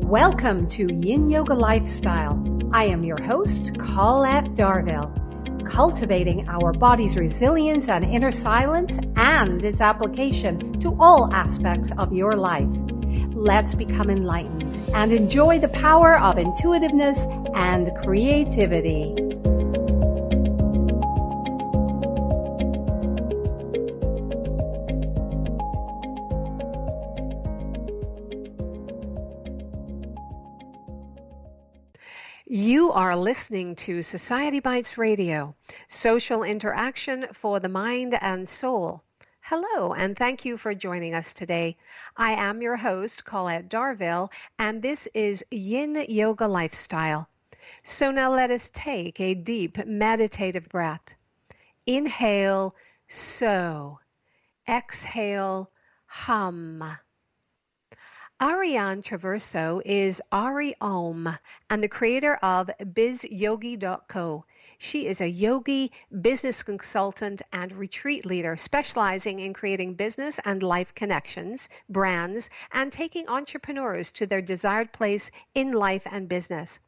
Welcome to Yin Yoga Lifestyle. I am your host, Colette Darville, cultivating our body's resilience and inner silence and its application to all aspects of your life. Let's become enlightened and enjoy the power of intuitiveness and creativity. You are listening to Society Bites Radio, social interaction for the mind and soul. Hello, and thank you for joining us today. I am your host, Colette Darville, and this is Yin Yoga Lifestyle. So now let us take a deep meditative breath. Inhale, so. Exhale, hum. Arianne Traverso is AriOm and the creator of bizyogi.co. She is a yogi, business consultant, and retreat leader specializing in creating business and life connections, brands, and taking entrepreneurs to their desired place in life and business.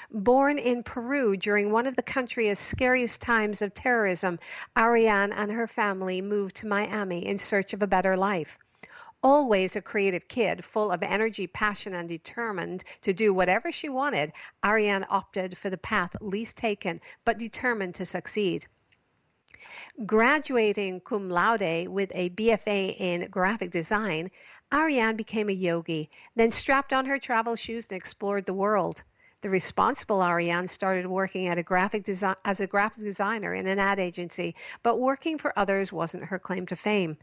Born in Peru during one of the country's scariest times of terrorism, Arianne and her family moved to Miami in search of a better life. Always a creative kid, full of energy, passion, and determined to do whatever she wanted, Arianne opted for the path least taken, but determined to succeed. Graduating cum laude with a BFA in graphic design, Arianne became a yogi, then strapped on her travel shoes and explored the world. The responsible Arianne started working as a graphic designer in an ad agency, but working for others wasn't her claim to fame.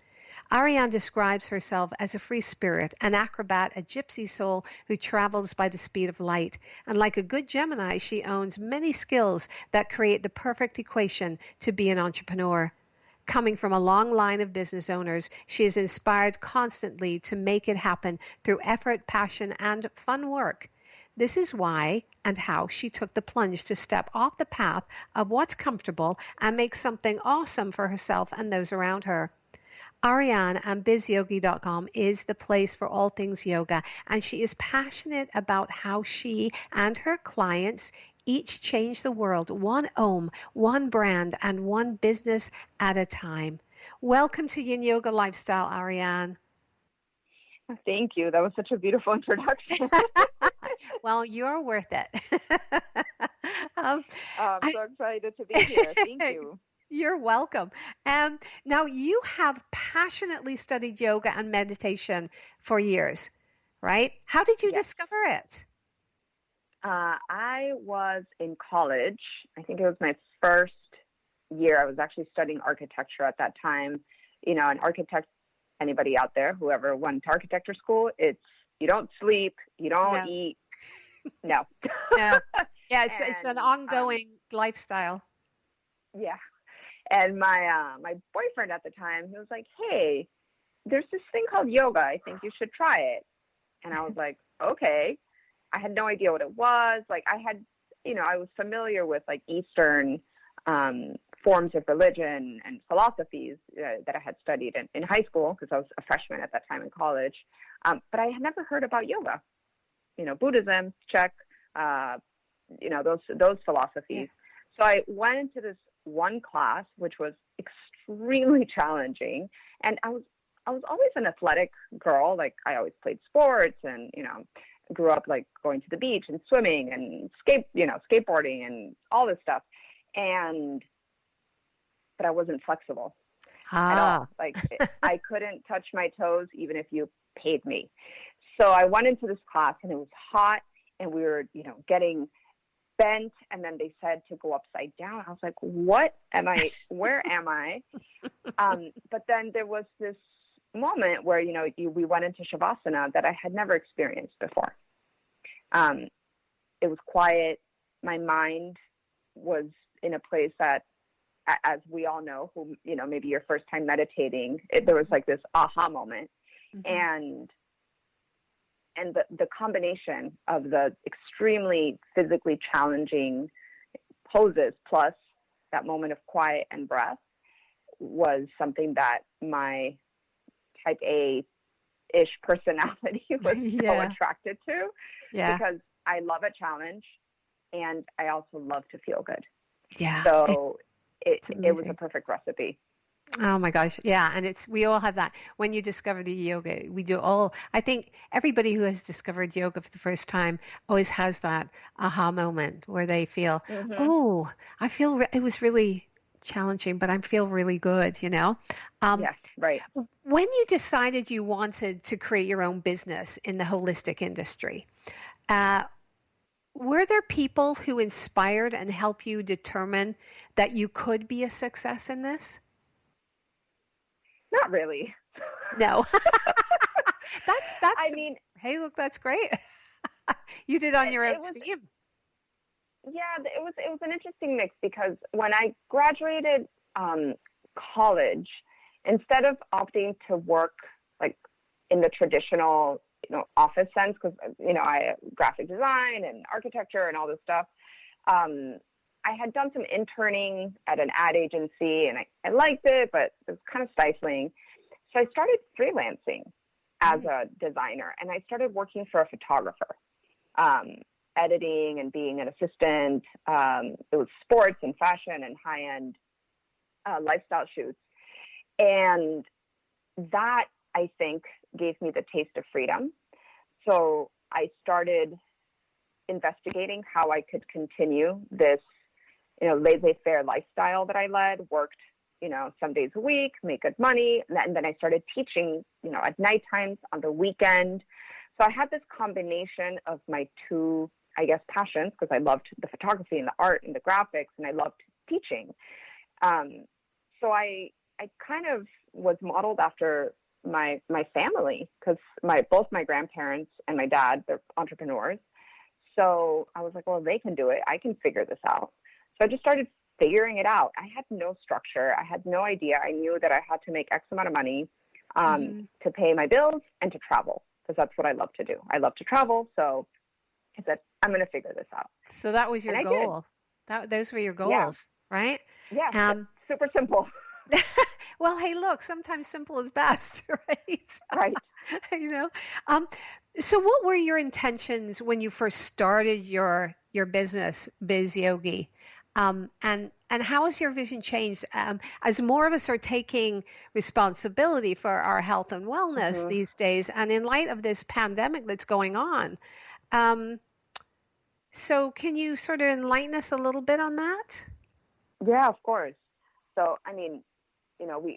Arianne describes herself as a free spirit, an acrobat, a gypsy soul who travels by the speed of light. And like a good Gemini, she owns many skills that create the perfect equation to be an entrepreneur. Coming from a long line of business owners, she is inspired constantly to make it happen through effort, passion, and fun work. This is why and how she took the plunge to step off the path of what's comfortable and make something awesome for herself and those around her. Arianne and bizyogi.com is the place for all things yoga, and she is passionate about how she and her clients each change the world, one Om, one brand, and one business at a time. Welcome to Yin Yoga Lifestyle, Arianne. Thank you. That was such a beautiful introduction. Well, you're worth it. I'm so excited to be here. Thank you. You're welcome. Now, you have passionately studied yoga and meditation for years, right? How did you discover it? I was in college. I think it was my first year. I was actually studying architecture at that time. You know, an architect, anybody out there, whoever went to architecture school, it's you don't sleep, you don't eat. No. No. Yeah, it's an ongoing lifestyle. Yeah. And my boyfriend at the time, he was like, hey, there's this thing called yoga. I think you should try it. And I was like, okay. I had no idea what it was. Like I was familiar with like Eastern forms of religion and philosophies that I had studied in high school because I was a freshman at that time in college. But I had never heard about yoga. You know, Buddhism, check, those philosophies. Yeah. So I went into this one class, which was extremely challenging. And I was always an athletic girl. Like I always played sports and, grew up like going to the beach and swimming and skateboarding and all this stuff. But I wasn't flexible at all. Like I couldn't touch my toes, even if you paid me. So I went into this class and it was hot and we were, getting bent, and then they said to go upside down. I was like, what am I, where am I? But then there was this moment where, we went into Shavasana that I had never experienced before. It was quiet. My mind was in a place that, as we all know, who, maybe your first time meditating, there was like this aha moment. Mm-hmm. And the combination of the extremely physically challenging poses plus that moment of quiet and breath was something that my type A ish personality was so Yeah. attracted to, Yeah. because I love a challenge and I also love to feel good. Yeah. So It's it was a amazing. perfect recipe. Oh my gosh. Yeah. And we all have that. When you discover the yoga, we do all, I think everybody who has discovered yoga for the first time always has that aha moment where they feel, Hmm. oh, it was really challenging, but I feel really good, you know? Um, Yes, right. when you decided you wanted to create your own business in the holistic industry, uh, were there people who inspired and helped you determine that you could be a success in this? Not really. No. I That's mean, hey, look, that's great. You did on your own it was, steam. yeah, it was an interesting mix, because when I graduated college, instead of opting to work like in the traditional, office sense, because I graphic design and architecture and all this stuff. Um, I had done some interning at an ad agency, and I liked it, but it was kind of stifling. So I started freelancing as Mm, a designer, and I started working for a photographer, um, editing and being an assistant. It was sports and fashion and high-end lifestyle shoots. And that, I think, gave me the taste of freedom. So I started investigating how I could continue this, laissez-faire lifestyle that I led, worked, some days a week, make good money. And then I started teaching, at night times, on the weekend. So I had this combination of my two, I guess, passions, because I loved the photography and the art and the graphics, and I loved teaching. Um, so I kind of was modeled after my family, because both my grandparents and my dad, they're entrepreneurs. So I was like, well, they can do it, I can figure this out. So I just started figuring it out. I had no structure. I had no idea. I knew that I had to make X amount of money mhm. to pay my bills and to travel, because that's what I love to do. I love to travel. So I said, I'm going to figure this out. So that was And your I did. goal. Those were your Yeah. goals, right? Yeah. Um, Super simple. well, hey, look, sometimes simple is best, right? Right. You know. Um, so what were your intentions when you first started your business, Biz Yogi? And how has your vision changed as more of us are taking responsibility for our health and wellness Hmm. these days, and in light of this pandemic that's going on? Um, so can you sort of enlighten us a little bit on that? Yeah, of course. So, I mean,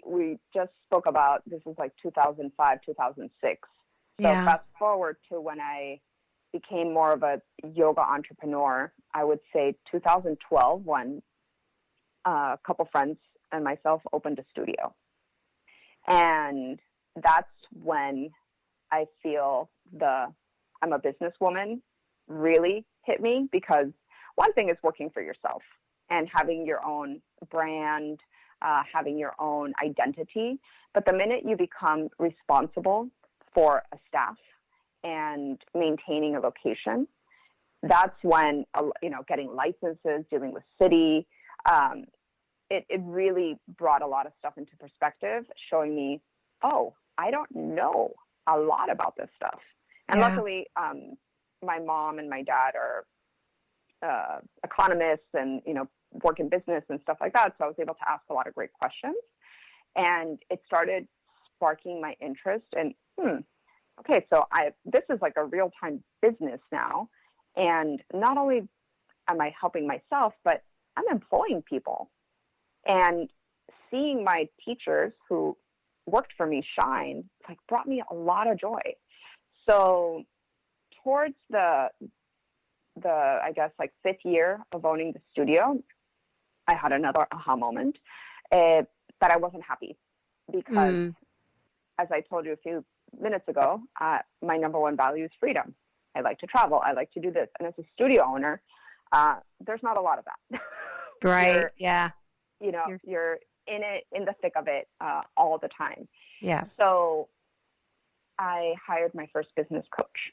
we just spoke about, this is like 2005, 2006. So Yeah. fast forward to when I became more of a yoga entrepreneur, I would say 2012, when a couple friends and myself opened a studio. And that's when I feel I'm a businesswoman really hit me, because one thing is working for yourself and having your own brand, having your own identity. But the minute you become responsible for a staff and maintaining a location, that's when, getting licenses, dealing with city, um, it really brought a lot of stuff into perspective, showing me, oh, I don't know a lot about this stuff. And Yeah. luckily, my mom and my dad are economists and, work in business and stuff like that. So I was able to ask a lot of great questions. And it started sparking my interest. And, okay, so this is like a real-time business now. And not only am I helping myself, but I'm employing people. And seeing my teachers who worked for me shine, like, brought me a lot of joy. So towards the I guess, like, fifth year of owning the studio, I had another aha moment, that I wasn't happy, because, Mm, as I told you a few minutes ago, my number one value is freedom. I like to travel. I like to do this. And as a studio owner, there's not a lot of that. right. you're Yeah. you know You're, you're in the thick of it all the time. yeah. So I hired my first business coach,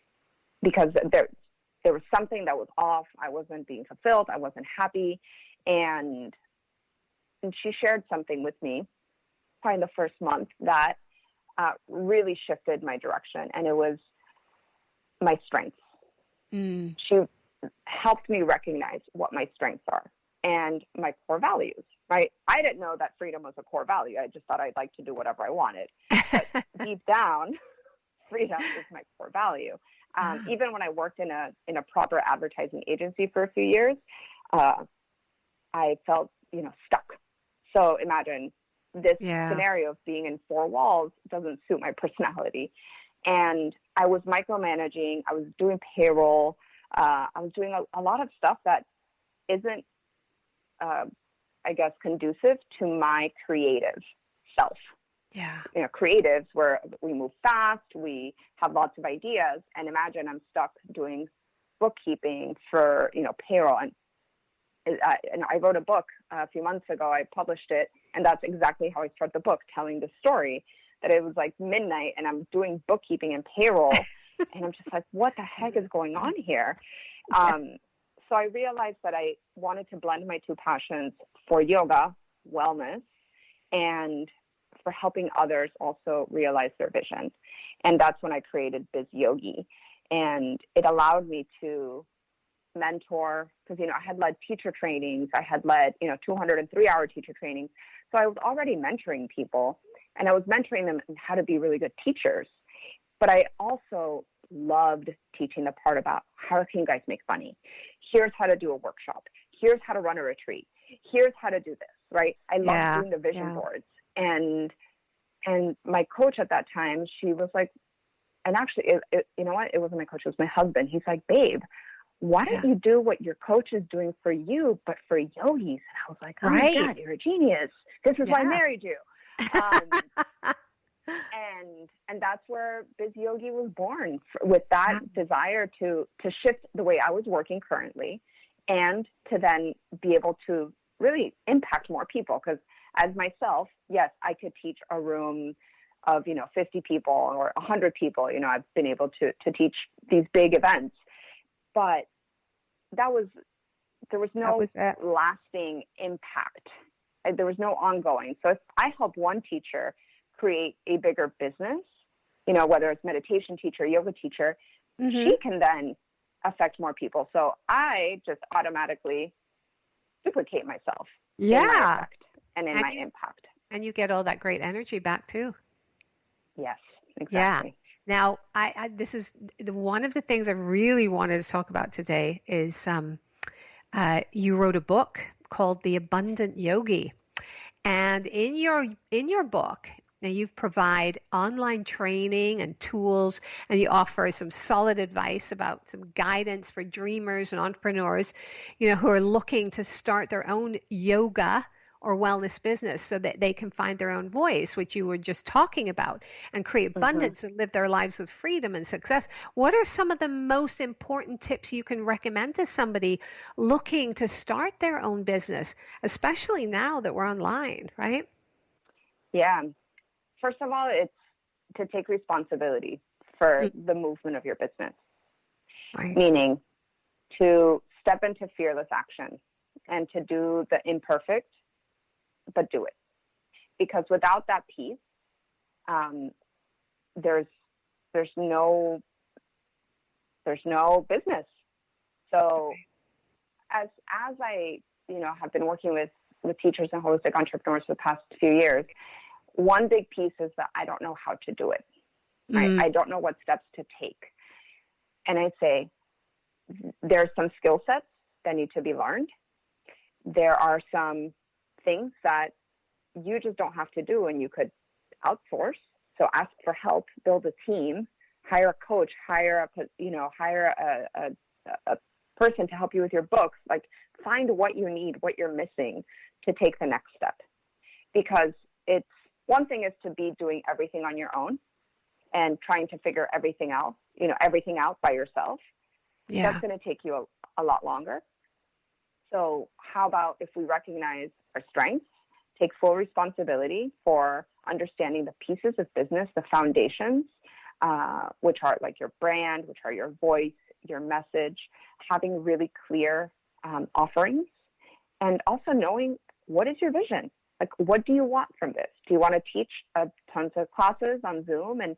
because there was something that was off. I wasn't being fulfilled. I wasn't happy. And she shared something with me probably in the first month, that really shifted my direction. And it was my strengths. She helped me recognize what my strengths are and my core values, right? I didn't know that freedom was a core value. I just thought I'd like to do whatever I wanted. But deep down, freedom is my core value. Even when I worked in a proper advertising agency for a few years, I felt, stuck. So imagine this scenario of being in four walls doesn't suit my personality. And I was micromanaging. I was doing payroll. I was doing a lot of stuff that isn't, conducive to my creative self. Yeah. Creatives where we move fast, we have lots of ideas, and imagine I'm stuck doing bookkeeping for, payroll. And I wrote a book a few months ago. I published it, and that's exactly how I start the book, telling the story that it was like midnight and I'm doing bookkeeping and payroll. And I'm just like, what the heck is going on here? So I realized that I wanted to blend my two passions for yoga, wellness, and for helping others also realize their vision. And that's when I created Biz Yogi. And it allowed me to mentor, because, I had led teacher trainings. I had led, 203-hour teacher trainings. So I was already mentoring people, and I was mentoring them in how to be really good teachers. But I also loved teaching the part about how can you guys make money? Here's how to do a workshop. Here's how to run a retreat. Here's how to do this, right? I loved doing the vision boards. And my coach at that time, she was like, and actually, you know what? It wasn't my coach. It was my husband. He's like, babe, why don't you do what your coach is doing for you, but for yogis? And I was like, oh my God, you're a genius. This is why I married you. And that's where Biz Yogi was born, with that desire to shift the way I was working currently, and to then be able to really impact more people. Because as myself, yes, I could teach a room of 50 people or 100 people. I've been able to teach these big events, but there was no lasting impact. There was no ongoing. So if I help one teacher create a bigger business, whether it's meditation teacher, yoga teacher, she can then affect more people. So I just automatically duplicate myself in my effect and in my impact. And you get all that great energy back too. Yes, exactly. Yeah. Now, this is one of the things I really wanted to talk about today is you wrote a book called The Abundant Yogi. And in your book, now you provide online training and tools, and you offer some solid advice about some guidance for dreamers and entrepreneurs, who are looking to start their own yoga or wellness business so that they can find their own voice, which you were just talking about, and create abundance and live their lives with freedom and success. What are some of the most important tips you can recommend to somebody looking to start their own business, especially now that we're online, right? Yeah. First of all, it's to take responsibility for the movement of your business, meaning to step into fearless action and to do the imperfect, but do it. Because without that piece, there's no business. So as I have been working with teachers and holistic entrepreneurs for the past few years, one big piece is that I don't know how to do it. I don't know what steps to take. And I say there's some skill sets that need to be learned. There are some things that you just don't have to do and you could outsource. So ask for help, build a team, hire a coach, hire a person to help you with your books. Like, find what you need, what you're missing to take the next step. Because it's one thing is to be doing everything on your own and trying to figure everything out by yourself. Yeah. That's going to take you a lot longer. So how about if we recognize our strengths, take full responsibility for understanding the pieces of business, the foundations, which are like your brand, which are your voice, your message, having really clear offerings, and also knowing what is your vision. Like, what do you want from this? Do you want to teach tons of classes on Zoom and